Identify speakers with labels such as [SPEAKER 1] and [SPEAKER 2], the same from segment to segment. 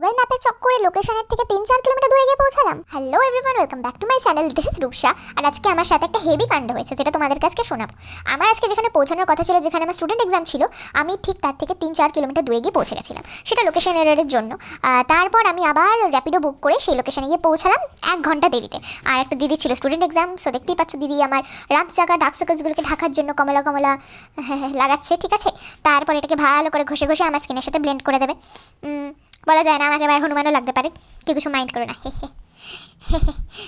[SPEAKER 1] Google ম্যাপের চক্করে লোকেশনের থেকে 3-4 কিলোমিটার দূরে গিয়ে পৌঁছালাম। Hello everyone, welcome back to my channel. This is Rupsa. আর আজকে আমার সাথে একটা হেভি কাণ্ড হয়েছে, যেটা তোমাদের কাছে শোনাবো। আমার আজকে যেখানে পৌঁছানোর কথা ছিল, যেখানে আমার স্টুডেন্ট এক্সাম ছিল, আমি ঠিক তার থেকে 3-4 কিলোমিটার দূরে গিয়ে পৌঁছে গেছিলাম, সেটা লোকেশন এররের জন্য। তারপর আমি আবার র্যাপিডো বুক করে সেই লোকেশনে গিয়ে পৌঁছালাম 1 ঘন্টা দেরিতে। আর একটা দিদি ছিল স্টুডেন্ট এক্সাম, সো দেখতেই পাচ্ছ দিদি আমার রাত জাগা ডার্ক সার্কেলসগুলোকে ঢাকার জন্য কমলা কমলা লাগাচ্ছে, ঠিক আছে। তারপর এটাকে ভালো করে ঘষে ঘষে আমার স্কিনের সাথে ব্লেন্ড করে দেবে। বলা যায় না, আমাকে আবার হনুমানও লাগতে পারে, কেউ কিছু মাইন্ড করো না।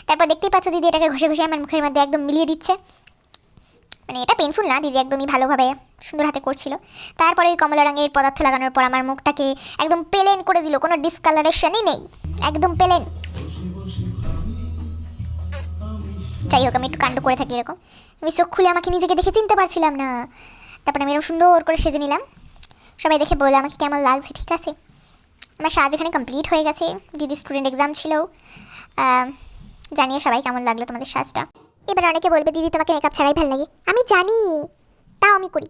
[SPEAKER 1] তারপর দেখতেই পাচ্ছ দিদি এটাকে ঘষে ঘষে আমার মুখের মধ্যে একদম মিলিয়ে দিচ্ছে। মানে এটা পেনফুল না, দিদি একদমই ভালোভাবে সুন্দর হাতে করছিল। তারপরে ওই কমলা রঙের পদার্থ লাগানোর পর আমার মুখটাকে একদম প্লেন করে দিল, কোনো ডিসকালারেশনই নেই, একদম প্লেন। যাই হোক, আমি একটু কাণ্ড করে থাকি এরকম। আমি চোখ খুলে আমাকে নিজেকে দেখে চিনতে পারছিলাম না। তারপরে আমি এরকম সুন্দর করে সেজে নিলাম। সবাই দেখে বলে আমাকে কেমন লাগছে, ঠিক আছে। আমার সাজ এখানে কমপ্লিট হয়ে গেছে। দিদি স্টুডেন্ট এক্সাম ছিল। জানিয়ে সবাই কেমন লাগলো তোমাদের সাজটা। এবার অনেকে বলবে দিদি তোমাকে মেকআপ ছাড়াই ভালো লাগে, আমি জানি, তাও আমি করি।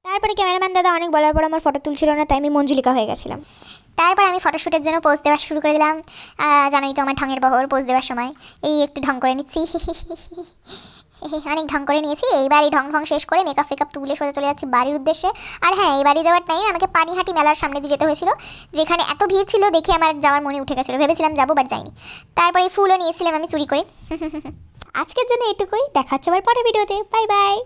[SPEAKER 1] তারপরে ক্যামেরাম্যান দাদা অনেক বলার পর আমার ফটো তুলছিল না, তাই আমি মঞ্জুলিকা হয়ে গেছিলাম। তারপর আমি ফটোশ্যুটের জন্য পোজ দেওয়া শুরু করে দিলাম। জানোই তো আমার ঢঙের বহর, পোজ দেওয়ার সময় এই একটু ঢং করে নিচ্ছি। অনেক ঢং করে নিয়েছি। এইবার এই ঢং শেষ করে মেকআপ ফেকআপ তুলে সোজা চলে যাচ্ছি বাড়ির উদ্দেশ্যে। আর হ্যাঁ, এই বাড়ি যাওয়ার টাইম আমাকে পানিহাটি মেলার সামনে দিয়ে যেতে হয়েছিল, যেখানে এত ভিড় ছিল দেখে আমার যাওয়ার মনে উঠে গেছিলো। ভেবেছিলাম যাবো, বাট যাইনি। তারপরে এই ফুলও নিয়েছিলাম আমি চুরি করে। আজকের জন্য এটুকুই, দেখা হচ্ছে আবার পরের ভিডিওতে। Bye bye.